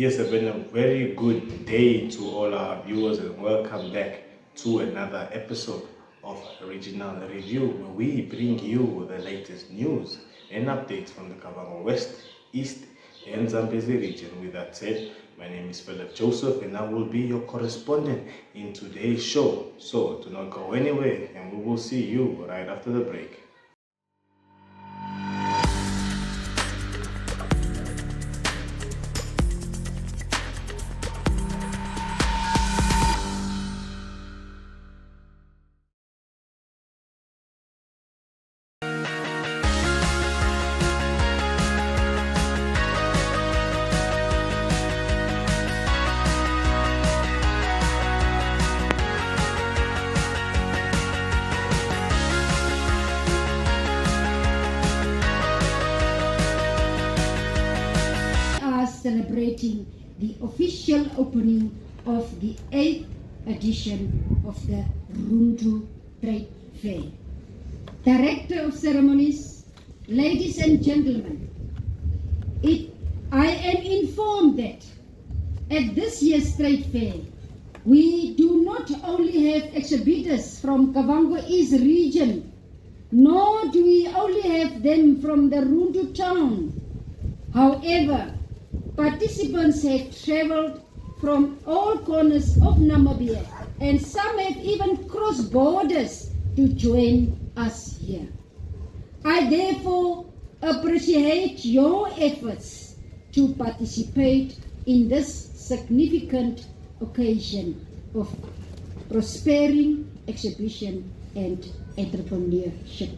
Yes, it's been a very good day to all our viewers and welcome back to another episode of Regional Review where we bring you the latest news and updates from the Kavango West, East and Zambezi region. With that said, my name is Phillip Josef and I will be your correspondent in today's show. So do not go anywhere and we will see you right after the break. Celebrating the official opening of the 8th edition of the Rundu Trade Fair. Director of Ceremonies, ladies and gentlemen, I am informed that at this year's trade fair, we do not only have exhibitors from Kavango East region, nor do we only have them from the Rundu town. However, participants have traveled from all corners of Namibia and some have even crossed borders to join us here. I therefore appreciate your efforts to participate in this significant occasion of prospering exhibition and entrepreneurship.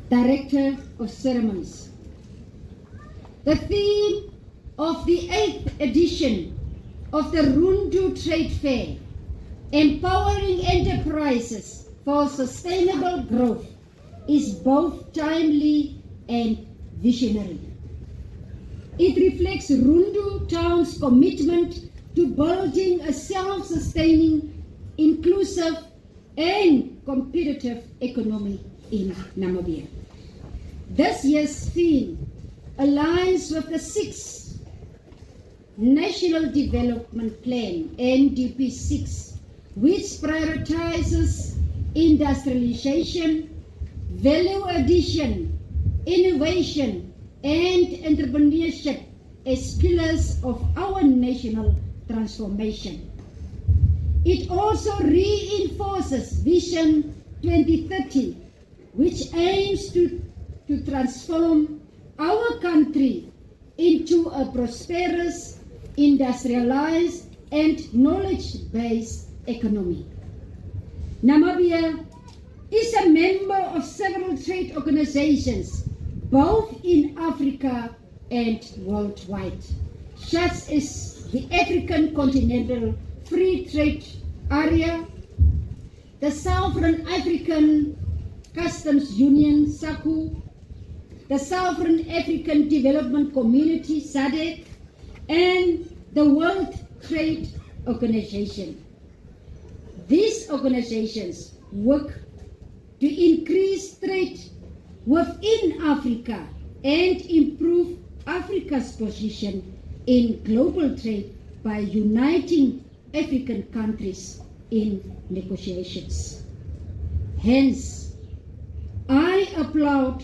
Director of Ceremonies. The theme of the 8th edition of the Rundu Trade Fair, Empowering Enterprises for Sustainable Growth, is both timely and visionary. It reflects Rundu Town's commitment to building a self-sustaining, inclusive and competitive economy in Namibia. This year's theme aligns with the 6th National Development Plan, NDP 6, which prioritizes industrialization, value addition, innovation, and entrepreneurship as pillars of our national transformation. It also reinforces Vision 2030, which aims to transform our country into a prosperous, industrialized and knowledge-based economy. Namibia is a member of several trade organizations, both in Africa and worldwide, such as the African Continental Free Trade Area, the Southern African Customs Union, SACU, the Southern African Development Community, SADC, and the World Trade Organization. These organizations work to increase trade within Africa and improve Africa's position in global trade by uniting African countries in negotiations. Hence, I applaud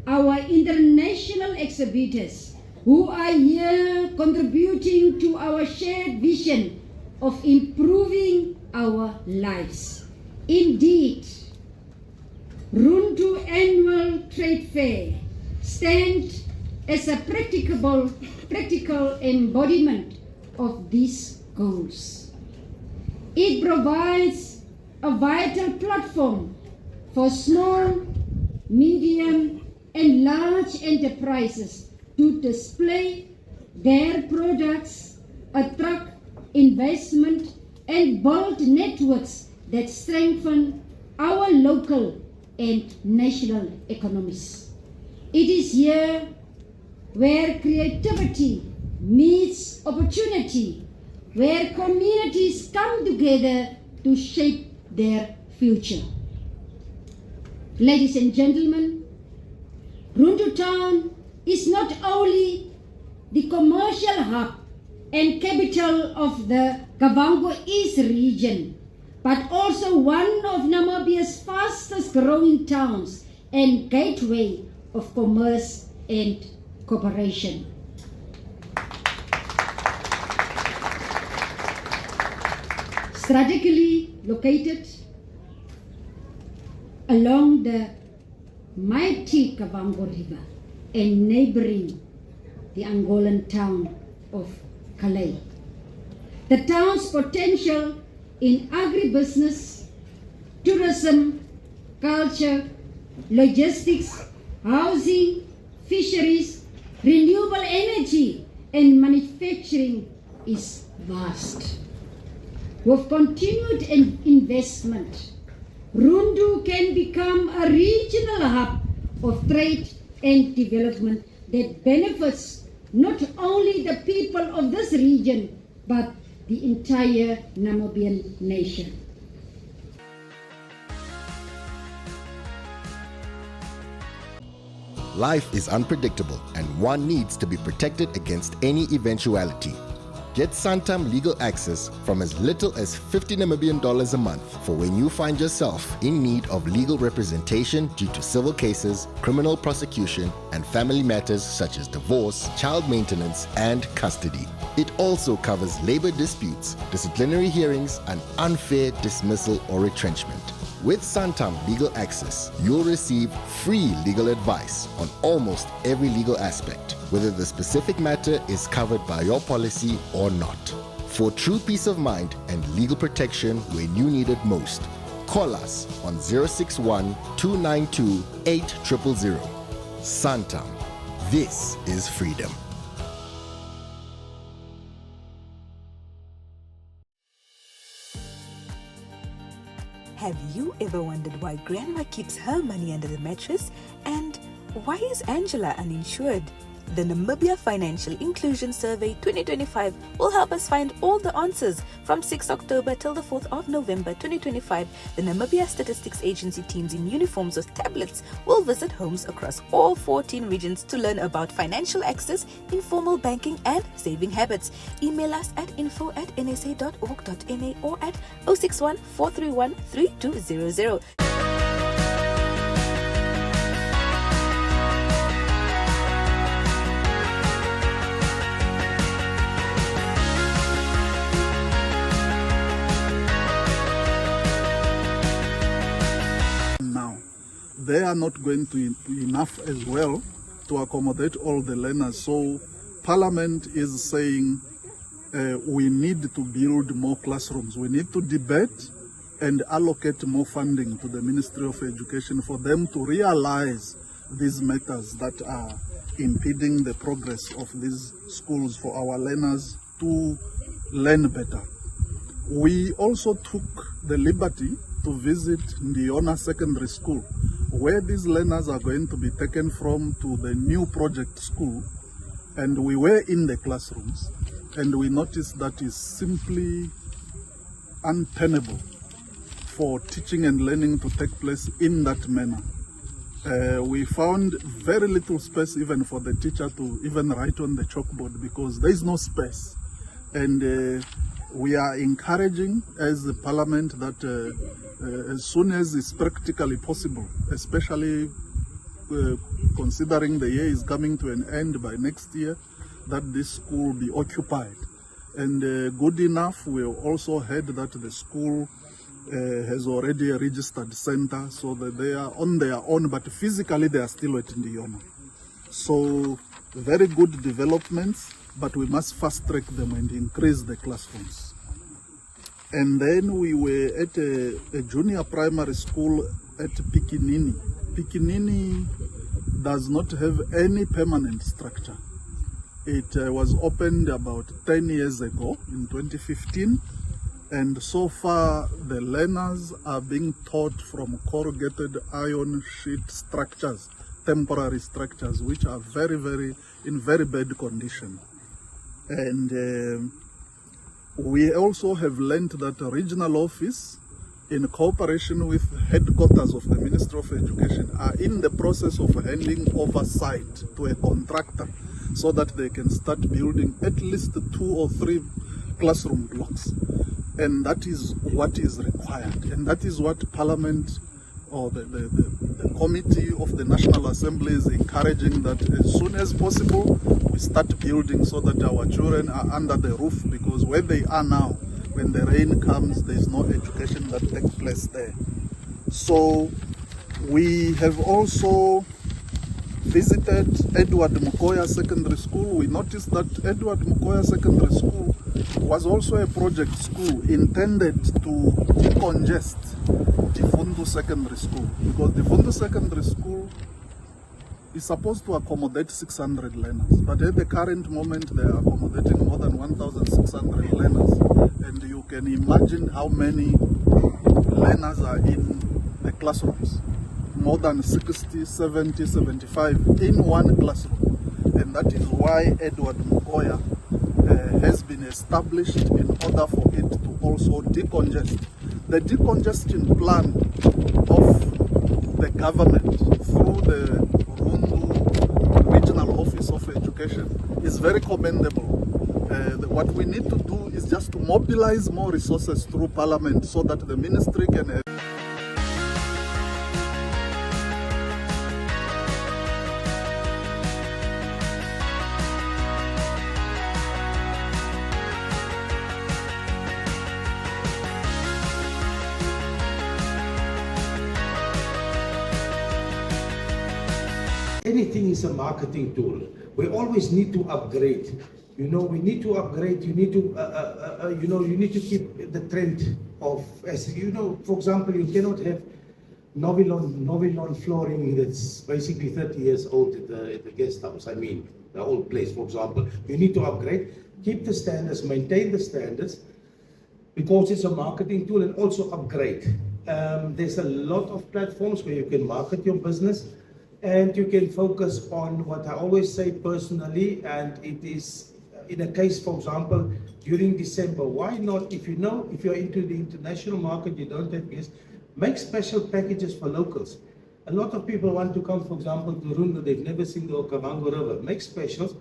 our international exhibitors who are here contributing to our shared vision of improving our lives. Indeed, Rundu Annual Trade Fair stands as a practical embodiment of these goals. It provides a vital platform for small, medium, and large enterprises to display their products, attract investment, and build networks that strengthen our local and national economies. It is here where creativity meets opportunity, where communities come together to shape their future. Ladies and gentlemen, Rundu Town is not only the commercial hub and capital of the Kavango East region, but also one of Namibia's fastest growing towns and gateway of commerce and cooperation. Strategically located along the mighty Kavango River and neighboring the Angolan town of Calais. The town's potential in agribusiness, tourism, culture, logistics, housing, fisheries, renewable energy, and manufacturing is vast. With continued investment, Rundu can become a regional hub of trade and development that benefits not only the people of this region, but the entire Namibian nation. Life is unpredictable and one needs to be protected against any eventuality. Get Santam legal access from as little as 50 Namibian dollars a month for when you find yourself in need of legal representation due to civil cases, criminal prosecution, and family matters such as divorce, child maintenance, and custody. It also covers labor disputes, disciplinary hearings, and unfair dismissal or retrenchment. With Santam Legal Access, you'll receive free legal advice on almost every legal aspect, whether the specific matter is covered by your policy or not. For true peace of mind and legal protection when you need it most, call us on 061 292 8000. Santam. This is freedom. Have you ever wondered why Grandma keeps her money under the mattress? And why is Angela uninsured? The Namibia Financial Inclusion Survey 2025 will help us find all the answers. From 6 October till the 4th of November 2025, the Namibia Statistics Agency teams in uniforms with tablets will visit homes across all 14 regions to learn about financial access, informal banking and saving habits. Email us at info@nsa.org.na or at 061 431 3200. They are not going to be enough as well to accommodate all the learners. So Parliament is saying we need to build more classrooms. We need to debate and allocate more funding to the Ministry of Education for them to realize these matters that are impeding the progress of these schools for our learners to learn better. We also took the liberty to visit Ndiona Secondary School, where these learners are going to be taken from to the new project school. And we were in the classrooms and we noticed that it's simply untenable for teaching and learning to take place in that manner. We found very little space even for the teacher to even write on the chalkboard because there is no space. And we are encouraging as the Parliament that as soon as it's practically possible, especially considering the year is coming to an end by next year, that this school be occupied. And good enough, we also heard that the school has already a registered center, so that they are on their own, but physically they are still at Ndiona. So very good developments, but we must fast track them and increase the classrooms. And then we were at a junior primary school at Pikinini. Pikinini does not have any permanent structure. It was opened about 10 years ago in 2015, and so far the learners are being taught from corrugated iron sheet structures, temporary structures, which are in very bad condition. And we also have learned that the regional office, in cooperation with headquarters of the Ministry of Education, are in the process of handing over site to a contractor so that they can start building at least 2 or 3 classroom blocks. And that is what is required. And that is what Parliament or the committee of the National Assembly is encouraging, that as soon as possible we start building so that our children are under the roof, because where they are now, when the rain comes, there is no education that takes place there. So we have also visited Edward Mukoya Secondary School. We noticed that Edward Mukoya Secondary School was also a project school intended to decongest Difundu Secondary School, because Difundu Secondary School is supposed to accommodate 600 learners, but at the current moment they are accommodating more than 1,600 learners, and you can imagine how many learners are in the classrooms. More than 60, 70, 75 in one classroom. And that is why Edward Mukoya has been established in order for it to also decongest. The decongestion plan of the government through the Rundu Regional Office of Education is very commendable. What we need to do is just to mobilize more resources through Parliament so that the ministry can anything is a marketing tool. We always need to upgrade. We need to upgrade. You need to, you need to keep the trend of, as for example, you cannot have Novilon flooring that's basically 30 years old at the guest house. I mean, the old place, for example. You need to upgrade, keep the standards, maintain the standards, because it's a marketing tool, and also upgrade. There's a lot of platforms where you can market your business. And you can focus on what I always say personally, and it is in a case, for example, during December, why not, if you're into the international market, you don't have guests, make special packages for locals. A lot of people want to come, for example, to Rundu, they've never seen the Kavango River. Make specials.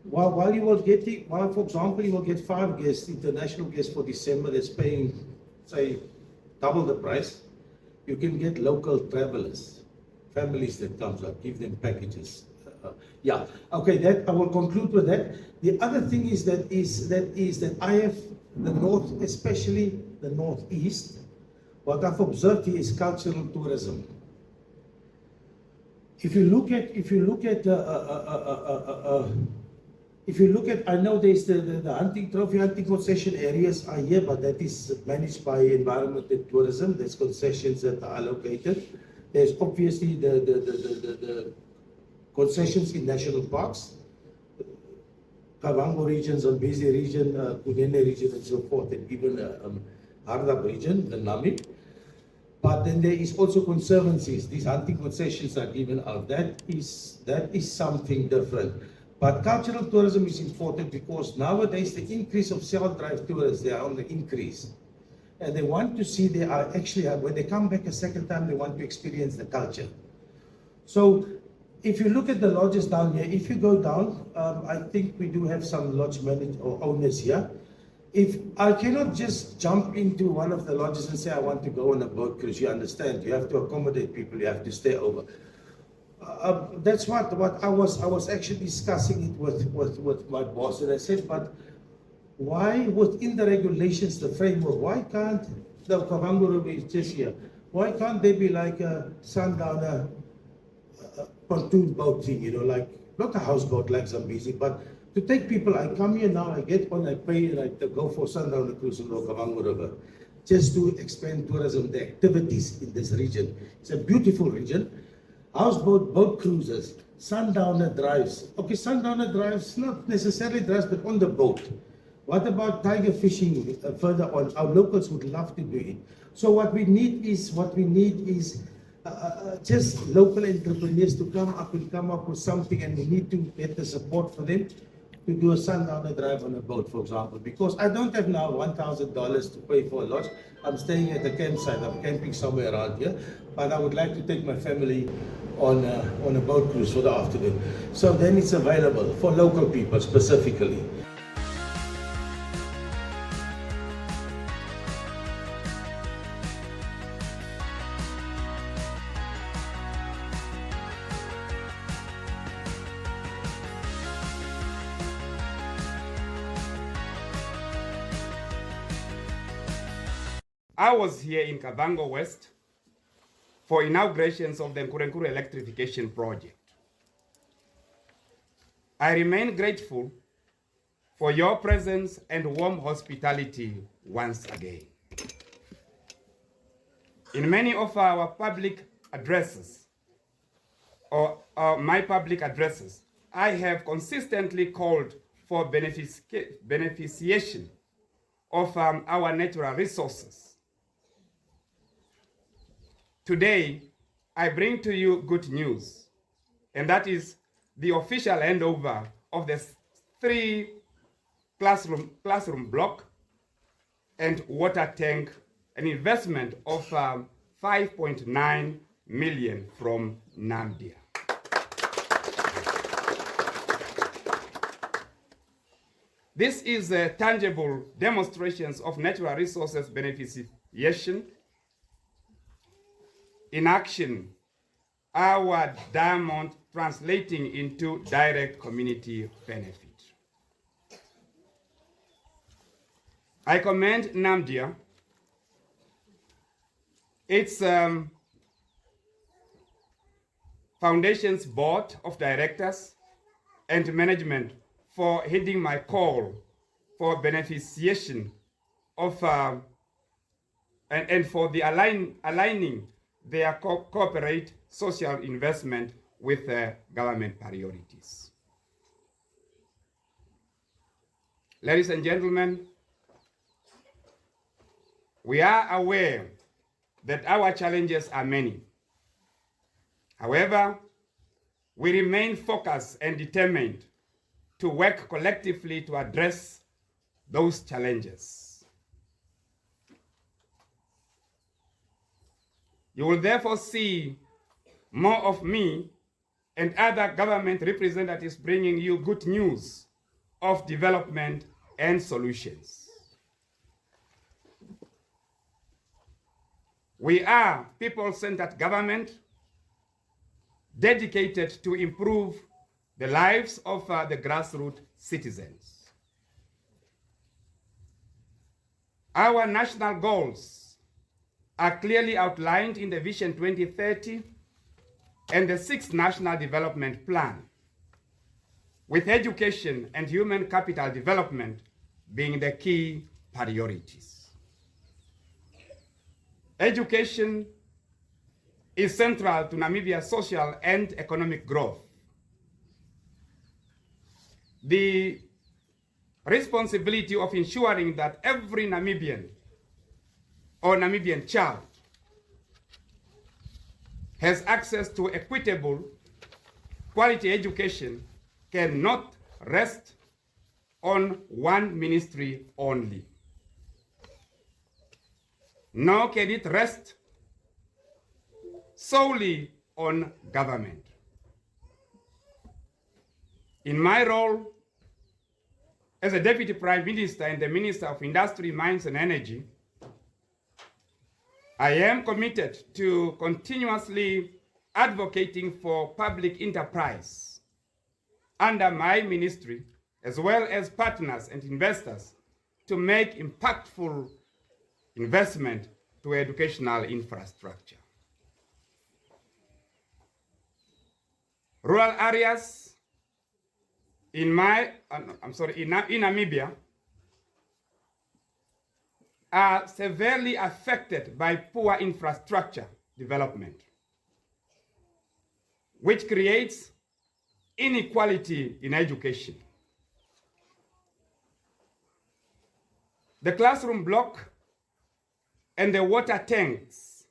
While you will get, for example, you will get 5 guests, international guests for December, that's paying, say, double the price. You can get local travelers. Families that comes up, give them packages. Okay, that I will conclude with that. The other thing is that I have the north, especially the northeast. What I've observed here is cultural tourism. If you look at, I know there's the hunting, trophy hunting concession areas are here, but that is managed by environmental tourism. There's concessions that are allocated. There's obviously the concessions in national parks, Kavango region, Zambezi region, Kunene region, and so forth, and even Hardap region, the Namibia. But then there is also conservancies. These hunting concessions are given out. That is something different. But cultural tourism is important because nowadays the increase of self-drive tourists, they are on the increase. And they want to see, they are actually, when they come back a second time, they want to experience the culture. So if you look at the lodges down here, if you go down, I think we do have some lodge managers or owners here. If I cannot just jump into one of the lodges and say, I want to go on a boat cruise, you understand, you have to accommodate people, you have to stay over. That's what I was actually discussing it with my boss, and I said, but why within the regulations, the framework, why can't the Kavango River is just here? Why can't they be like a sundowner pontoon boat thing, like not a houseboat like Zambezi, but to take people, I come here now, I get on, I pay, and I go for sundowner cruise on the Kavango River, just to expand tourism, the activities in this region. It's a beautiful region. Houseboat, boat cruises, sundowner drives. Okay, sundowner drives, not necessarily drives, but on the boat. What about tiger fishing further on? Our locals would love to do it. So what we need is just local entrepreneurs to come up with something, and we need to get the support for them. to do a sundowner drive on a boat, for example, because I don't have now $1,000 to pay for a lodge. I'm staying at a campsite. I'm camping somewhere around here, but I would like to take my family on a boat cruise for the afternoon. So then it's available for local people specifically. I was here in Kavango West for inaugurations of the Nkurenkuru electrification project. I remain grateful for your presence and warm hospitality once again. In many of our public addresses, or my public addresses, I have consistently called for beneficiation of our natural resources. Today, I bring to you good news, and that is the official handover of the 3 classroom block and water tank, an investment of 5.9 million from Namibia. This is a tangible demonstrations of natural resources beneficiation in action, our diamond translating into direct community benefit. I commend Namibia, its foundation's board of directors and management for heeding my call for beneficiation of and for the aligning their corporate social investment with government priorities. Ladies and gentlemen, we are aware that our challenges are many. However, we remain focused and determined to work collectively to address those challenges. You will therefore see more of me and other government representatives bringing you good news of development and solutions. We are people-centered government dedicated to improve the lives of the grassroots citizens. Our national goals are clearly outlined in the Vision 2030 and the 6th National Development Plan, with education and human capital development being the key priorities. Education is central to Namibia's social and economic growth. The responsibility of ensuring that every Namibian or Namibian child has access to equitable, quality education cannot rest on one ministry only. Nor can it rest solely on government. In my role as a Deputy Prime Minister and the Minister of Industry, Mines and Energy, I am committed to continuously advocating for public enterprise under my ministry, as well as partners and investors, to make impactful investment to educational infrastructure. Rural areas in Namibia are severely affected by poor infrastructure development, which creates inequality in education. The classroom block and the water tanks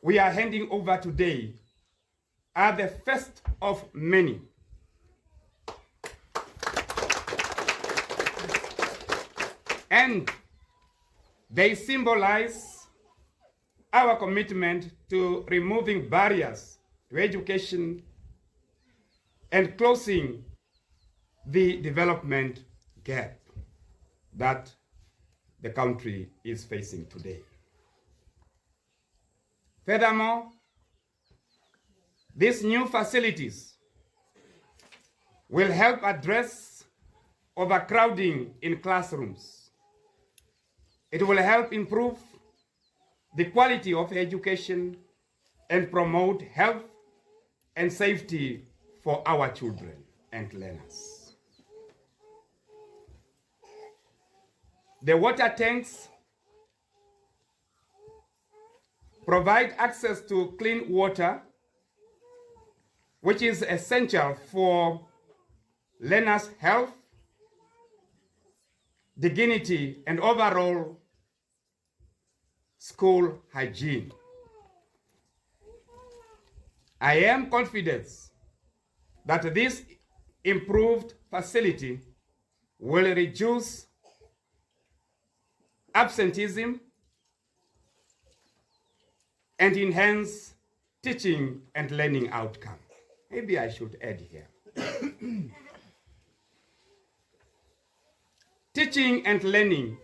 we are handing over today are the first of many. and they symbolize our commitment to removing barriers to education and closing the development gap that the country is facing today. Furthermore, these new facilities will help address overcrowding in classrooms. It will help improve the quality of education and promote health and safety for our children and learners. The water tanks provide access to clean water, which is essential for learners' health, dignity, and overall school hygiene. I am confident that this improved facility will reduce absenteeism and enhance teaching and learning outcomes. Maybe I should add here. Teaching and learning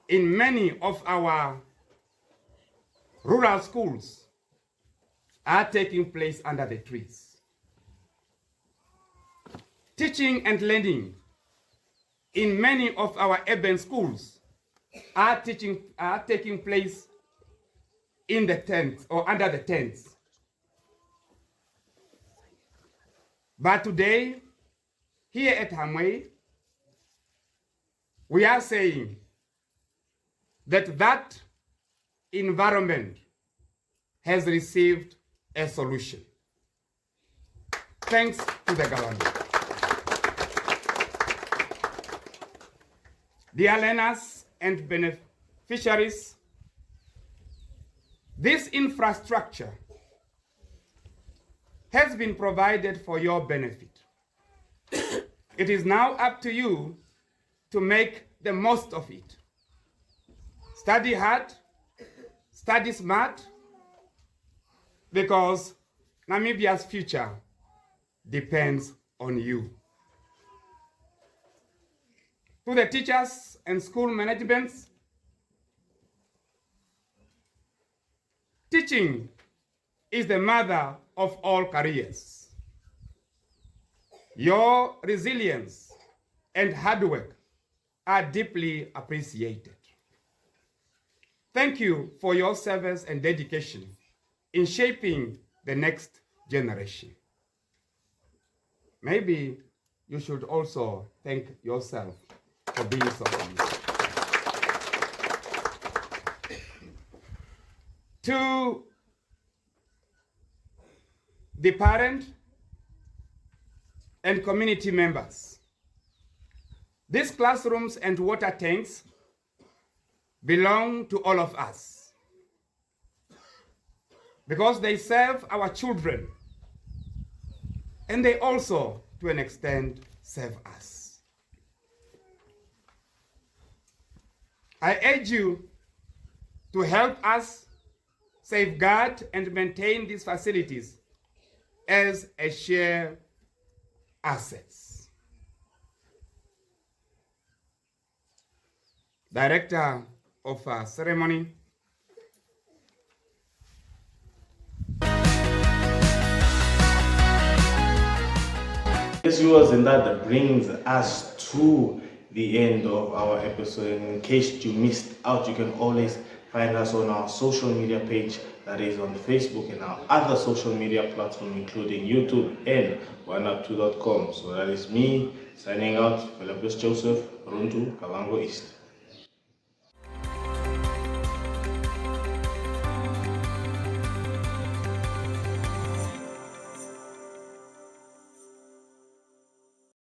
in many of our rural schools are taking place under the trees. Teaching and learning in many of our urban schools are taking place in the tents or under the tents. But today, here at Hamwe, we are saying that environment has received a solution. Thanks to the government. Dear learners and beneficiaries, this infrastructure has been provided for your benefit. It is now up to you to make the most of it. Study hard, study smart, because Namibia's future depends on you. To the teachers and school managements, teaching is the mother of all careers. Your resilience and hard work are deeply appreciated. Thank you for your service and dedication in shaping the next generation. Maybe you should also thank yourself for being so committed. To the parent and community members, these classrooms and water tanks belong to all of us because they serve our children and they also, to an extent, serve us. I urge you to help us safeguard and maintain these facilities as a shared assets. Director of Ceremony, Yes, viewers, and that brings us to the end of our episode. In case you missed out, you can always find us on our social media page, that is on Facebook, and our other social media platforms, including YouTube and oneup2.com. So that is me signing out, Phillip Josef, Runtu, Kavango East.